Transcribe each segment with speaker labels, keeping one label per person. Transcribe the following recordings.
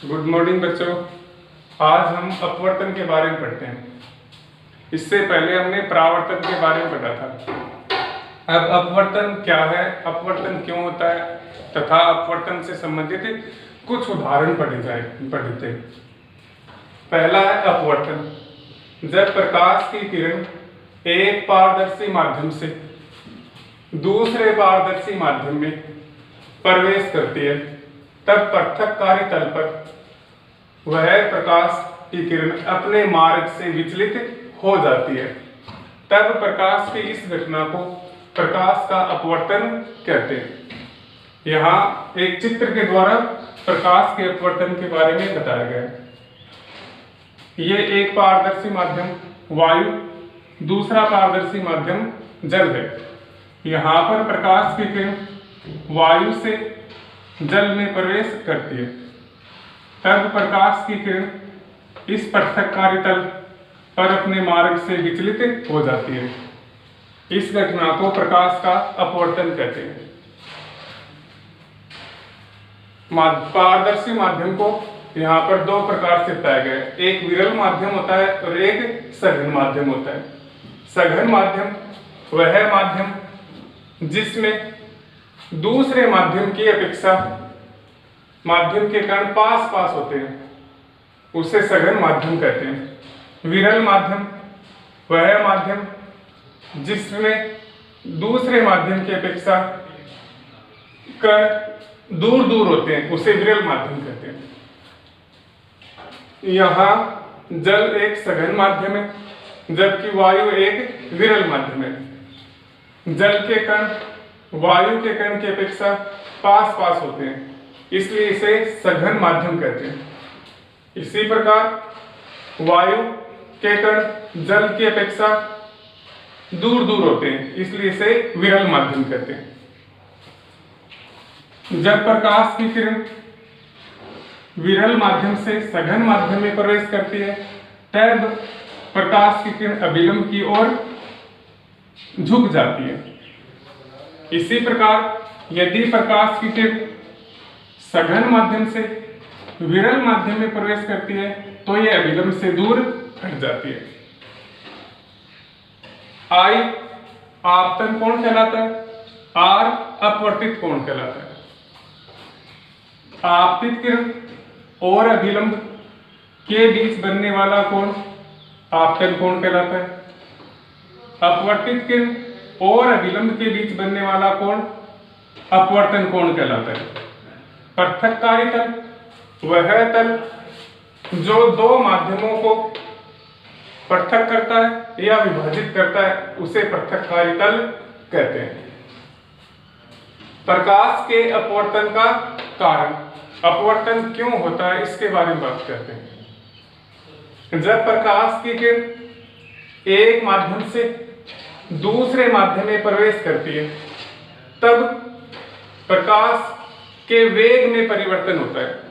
Speaker 1: Good morning बच्चों। आज हम अपवर्तन के बारे में पढ़ते हैं। इससे पहले हमने परावर्तन के बारे में पढ़ा था। अब अपवर्तन क्या है, अपवर्तन क्यों होता है तथा अपवर्तन से संबंधित कुछ उदाहरण पढ़ते हैं। पहला है अपवर्तन। जब प्रकाश की किरण एक पारदर्शी माध्यम से दूसरे पारदर्शी माध्यम में प्रवेश करती है, तब पृथककारी तल पर वह प्रकाश की किरण अपने मार्ग से विचलित हो जाती है। तब प्रकाश की इस घटना को प्रकाश का अपवर्तन कहते हैं। यहाँ एक चित्र के द्वारा प्रकाश के अपवर्तन के बारे में बताया गया है। ये एक पारदर्शी माध्यम वायु, दूसरा पारदर्शी माध्यम जल है। यहाँ पर प्रकाश की किरण वायु से जल में प्रवेश करती है, तब प्रकाश की किरण इस पृथककारी तल पर अपने मार्ग से विचलित हो जाती है। इस घटना को प्रकाश का अपवर्तन कहते हैं। पारदर्शी माध्यम को यहाँ पर दो प्रकार से बताया गया है। एक विरल माध्यम होता है और एक सघन माध्यम होता है। सघन माध्यम वह माध्यम जिसमें दूसरे माध्यम की अपेक्षा माध्यम के कण पास पास होते हैं, उसे सघन माध्यम कहते हैं। विरल माध्यम वह माध्यम जिसमें दूसरे माध्यम की अपेक्षा कण दूर दूर होते हैं, उसे विरल माध्यम कहते हैं। यहाँ जल एक सघन माध्यम है, जबकि वायु एक विरल माध्यम है। जल के कण वायु के कण की अपेक्षा पास पास होते हैं, इसलिए इसे सघन माध्यम कहते हैं। इसी प्रकार वायु के कण जल की अपेक्षा दूर दूर होते हैं, इसलिए इसे विरल माध्यम कहते हैं। जब प्रकाश की किरण विरल माध्यम से सघन माध्यम में प्रवेश करती है, तब प्रकाश की किरण अभिलंब की ओर झुक जाती है। इसी प्रकार यदि प्रकाश की किरण सघन माध्यम से विरल माध्यम में प्रवेश करती है, तो यह अभिलंब से दूर हट जाती है। आई आपतन कोण कहलाता है, आर अपवर्तित कोण कहलाता है। आपतित किरण और अभिलंब के बीच बनने वाला कोण आपतन कोण कहलाता है। अपवर्तित किरण और अभिलंब के बीच बनने वाला कोण अपवर्तन कोण कहलाता है। पृथककारी तल वह तल जो दो माध्यमों को पृथक करता है या विभाजित करता है, उसे पृथककारी तल कहते हैं। प्रकाश के अपवर्तन का कारण, अपवर्तन क्यों होता है, इसके बारे में बात करते हैं। जब प्रकाश की किरण एक माध्यम से दूसरे माध्यम में प्रवेश करती है, तब प्रकाश के वेग में परिवर्तन होता है।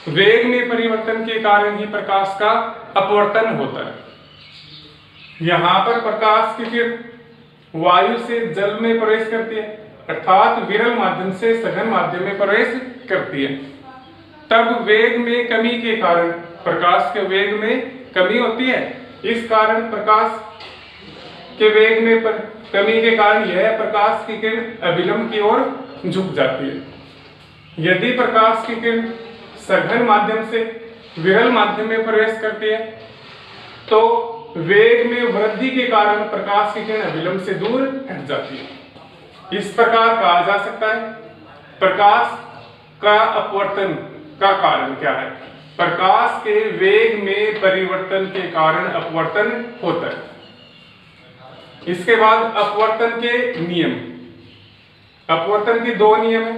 Speaker 1: वेग में परिवर्तन के कारण ही प्रकाश का अपवर्तन होता है। यहां पर प्रकाश की किरण वायु से जल में प्रवेश करती है, अर्थात विरल माध्यम से सघन माध्यम में प्रवेश करती है। तब वेग में कमी के कारण, प्रकाश के वेग में कमी होती है। इस कारण प्रकाश के वेग में कमी के कारण यह प्रकाश की किरण अभिलंब की ओर झुक जाती है। यदि प्रकाश की किरण सघन माध्यम से विरल माध्यम में प्रवेश करती है, तो वेग में वृद्धि के कारण प्रकाश की किरण अभिलंब से दूर हट जाती है। इस प्रकार कहा जा सकता है प्रकाश का अपवर्तन का कारण क्या है। प्रकाश के वेग में परिवर्तन के कारण अपवर्तन होता है। इसके बाद अपवर्तन के नियम। अपवर्तन के दो नियम है।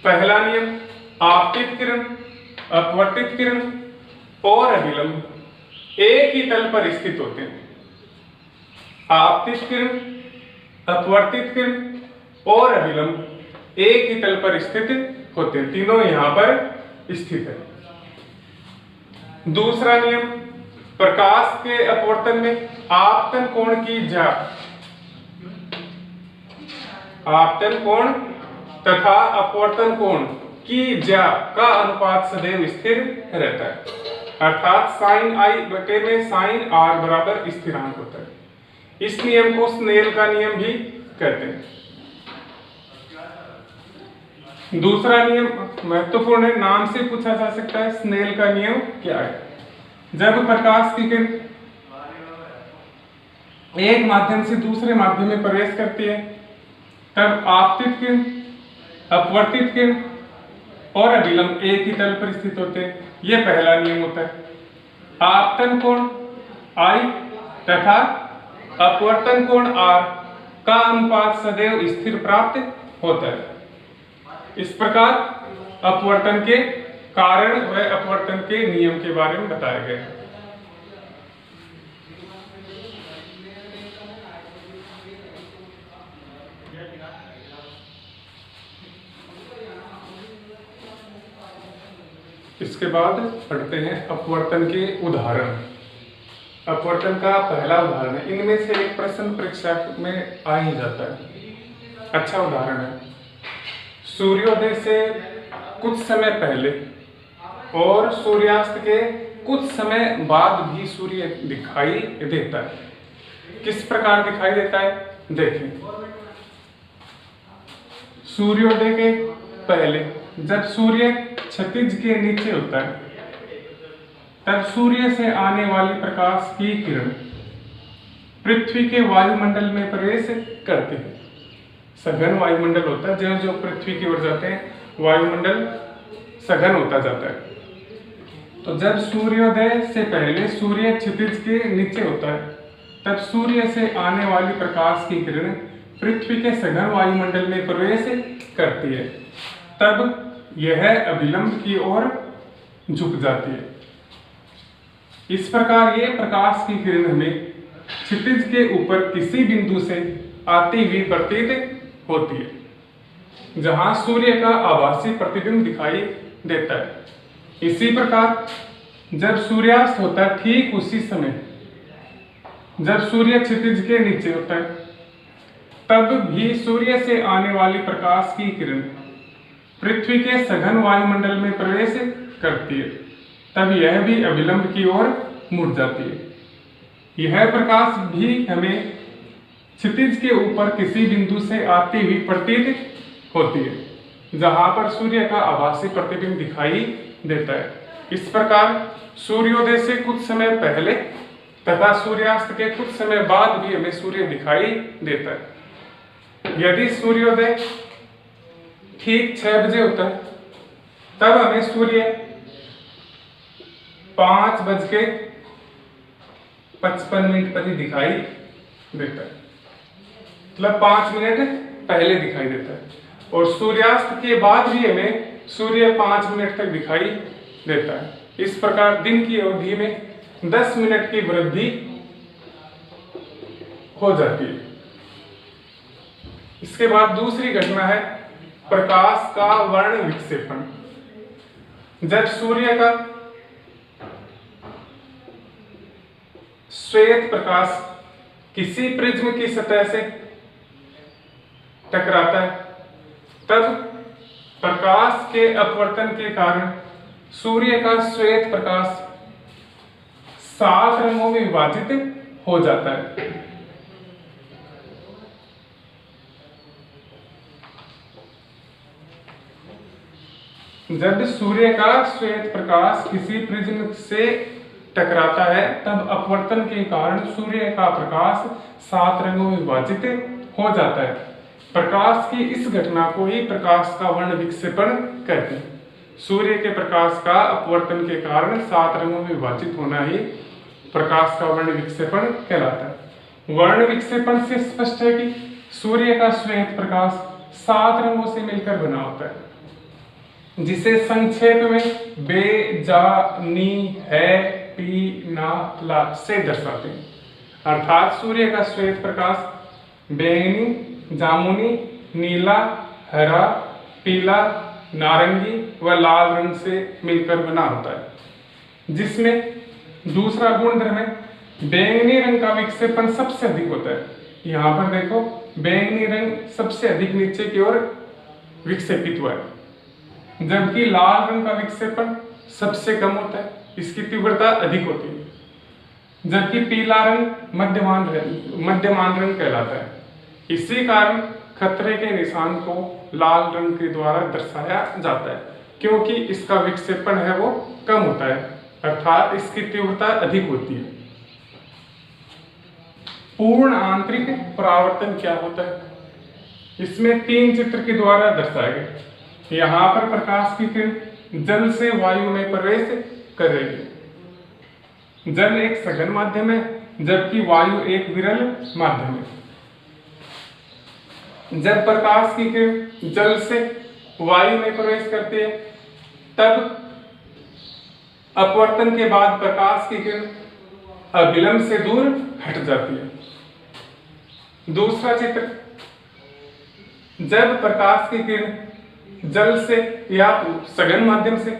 Speaker 1: पहला नियम, आपतित किरण, अपवर्तित किरण और अभिलंब एक ही तल पर स्थित होते हैं। आपतित किरण, अपवर्तित किरण और अभिलंब एक ही तल पर स्थित होते हैं, तीनों यहां पर स्थित है। दूसरा नियम, प्रकाश के अपवर्तन में आपतन कोण की आपतन कोण तथा अपवर्तन कोण की ज्या का अनुपात सदैव स्थिर रहता है, अर्थात साइन आई बटे में साइन आर बराबर स्थिरांक होता है। इस नियम को स्नेल का नियम भी कहते हैं। दूसरा नियम महत्वपूर्ण है, नाम से पूछा जा सकता है, स्नेल का नियम क्या है? जब प्रकाश की किरण एक माध्यम से दूसरे माध्यम में प्रवेश करती है तब आपतित किरण, अपवर्तित किरण और अभिलंब एक ही तल पर स्थित होते हैं। यह पहला नियम होता है। आपतन कोण I तथा अपवर्तन कोण R का अनुपात सदैव स्थिर प्राप्त होता है। इस प्रकार अपवर्तन के कारण व अपवर्तन के नियम के बारे में बताया गया है। इसके बाद पढ़ते हैं अपवर्तन के उदाहरण। अपवर्तन का पहला उदाहरण है, इनमें से एक प्रश्न परीक्षा में आ ही जाता है। अच्छा उदाहरण है, सूर्योदय से कुछ समय पहले और सूर्यास्त के कुछ समय बाद भी सूर्य दिखाई देता है। किस प्रकार दिखाई देता है? देखें, सूर्योदय के पहले जब सूर्य क्षितिज के नीचे होता है तब सूर्य से आने वाली प्रकाश की किरण पृथ्वी के वायुमंडल में प्रवेश करती है। सघन वायुमंडल होता है, जो पृथ्वी की ओर जाते हैं वायुमंडल सघन होता जाता है। तो जब सूर्योदय से पहले सूर्य क्षितिज के नीचे होता है तब सूर्य से आने वाली प्रकाश की किरण पृथ्वी के सघन वायुमंडल में प्रवेश करती है, तब यह अभिलंब की ओर झुक जाती है। इस प्रकार ये प्रकाश की किरण हमें क्षितिज के ऊपर किसी बिंदु से आती हुई प्रतीत होती है जहां सूर्य का आभासी प्रतिबिंब दिखाई देता है। इसी प्रकार जब सूर्यास्त होता है ठीक उसी समय जब सूर्य क्षितिज के नीचे होता है तब भी सूर्य से आने वाली प्रकाश की किरण पृथ्वी के सघन वायुमंडल में प्रवेश करती है, तब यह भी अभिलंब की ओर मुड़ जाती है। यह प्रकाश भी हमें क्षितिज के ऊपर किसी बिंदु से आती हुई प्रतीत होती है जहां पर सूर्य का आभासी प्रतिबिंब दिखाई देता है। इस प्रकार सूर्योदय से कुछ समय पहले तथा सूर्यास्त के कुछ समय बाद भी हमें सूर्य दिखाई देता है। यदि सूर्योदय ठीक 6 बजे होता है तब हमें सूर्य 5:55 पर ही दिखाई देता है, मतलब 5 मिनट पहले दिखाई देता है। और सूर्यास्त के बाद भी हमें सूर्य 5 मिनट तक दिखाई देता है। इस प्रकार दिन की अवधि में 10 मिनट की वृद्धि हो जाती है। इसके बाद दूसरी घटना है प्रकाश का वर्ण विक्षेपण। जब सूर्य का श्वेत प्रकाश किसी प्रिज्म की सतह से टकराता है तब प्रकाश के अपवर्तन के कारण सूर्य का श्वेत प्रकाश 7 रंगों में विभाजित हो जाता है। जब सूर्य का श्वेत प्रकाश किसी प्रिज्म से टकराता है तब अपवर्तन के कारण सूर्य का प्रकाश 7 रंगों में विभाजित हो जाता है। प्रकाश की इस घटना को ही प्रकाश का वर्ण विक्षेपण कहते हैं। सूर्य के प्रकाश का अपवर्तन के कारण 7 रंगों में विभाजित होना ही प्रकाश का वर्ण विक्षेपण कहलाता है। वर्ण विक्षेपण से स्पष्ट है कि सूर्य का श्वेत प्रकाश 7 रंगों से मिलकर बना होता है, जिसे संक्षेप में बे, जा, नी, है, पी, ना, ला से दर्शाते हैं। अर्थात सूर्य का श्वेत प्रकाश बैंगनी, जामुनी, नीला, हरा, पीला, नारंगी व लाल रंग से मिलकर बना होता है। जिसमें दूसरा गुणधर्म है बैंगनी रंग का विक्षेपण सबसे अधिक होता है। यहाँ पर देखो बैंगनी रंग सबसे अधिक नीचे की ओर विक्षेपित हुआ है। जबकि लाल रंग का विक्षेपण सबसे कम होता है, इसकी तीव्रता अधिक होती है। जबकि पीला रंग मध्यमान रंग कहलाता है। इसी कारण खतरे के निशान को लाल रंग के द्वारा दर्शाया जाता है, क्योंकि इसका विक्षेपण है वो कम होता है, अर्थात इसकी तीव्रता अधिक होती है। पूर्ण आंतरिक परावर्तन क्या होता है? इसमें 3 चित्र के द्वारा दर्शाया गया। यहाँ पर प्रकाश की किरण जल से वायु में प्रवेश कर रही है। जल एक सघन माध्यम है, जबकि वायु एक विरल माध्यम है। जब प्रकाश की किरण जल से वायु में प्रवेश करती है, तब अपवर्तन के बाद प्रकाश की किरण अविलंब से दूर हट जाती है। दूसरा चित्र, जब प्रकाश की किरण जल से या सघन माध्यम से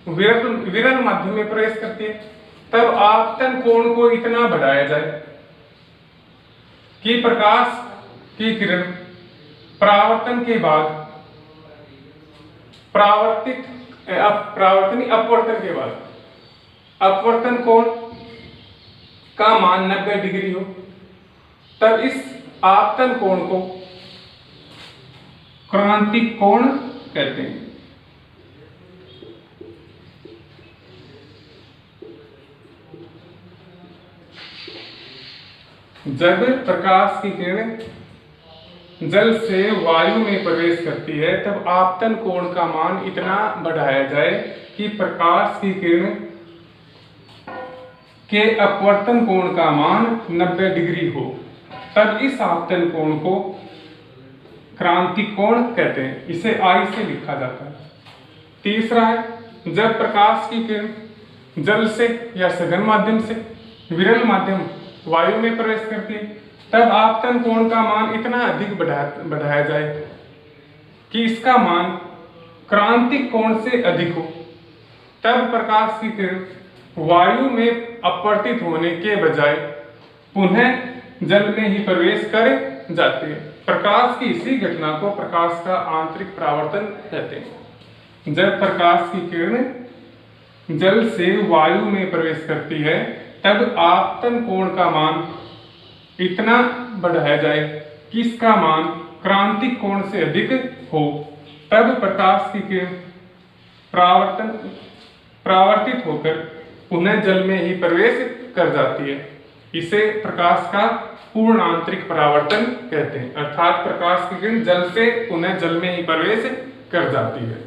Speaker 1: विरल माध्यम में प्रवेश करती है, तब आपतन कोण को इतना बढ़ाया जाए कि प्रकाश की किरण परावर्तन के बाद अपवर्तन के बाद अपवर्तन कोण का मान 90 डिग्री हो, तब इस आपतन कोण को क्रांतिक कोण कहते हैं। जब प्रकाश की किरण जल से वायु में प्रवेश करती है, तब आपतन कोण का मान इतना बढ़ाया जाए कि प्रकाश की किरण के अपवर्तन कोण का मान 90 डिग्री हो, तब इस आपतन कोण को क्रांतिक कोण कहते हैं। इसे आई से लिखा जाता है। तीसरा है, जब प्रकाश की किरण जल से या सघन माध्यम से विरल माध्यम वायु में प्रवेश करती है, तब आपतन कोण का मान इतना अधिक बढ़ाया जाए कि इसका मान क्रांतिक कोण से अधिक हो, तब प्रकाश की किरण वायु में अपवर्तित होने के बजाय पुनः जल में ही प्रवेश कर जाती है। प्रकाश की इसी घटना को प्रकाश का आंतरिक परावर्तन कहते हैं। जब प्रकाश की किरण जल से वायु में प्रवेश करती है, तब आपतन कोण का मान इतना बढ़ाया जाए कि इसका मान क्रांतिक कोण से अधिक हो, तब प्रकाश की किरण परावर्तित होकर पुनः जल में ही प्रवेश कर जाती है। इसे प्रकाश का पूर्ण आंतरिक परावर्तन कहते हैं, अर्थात प्रकाश की किरण जल से पुनः जल में ही प्रवेश कर जाती है।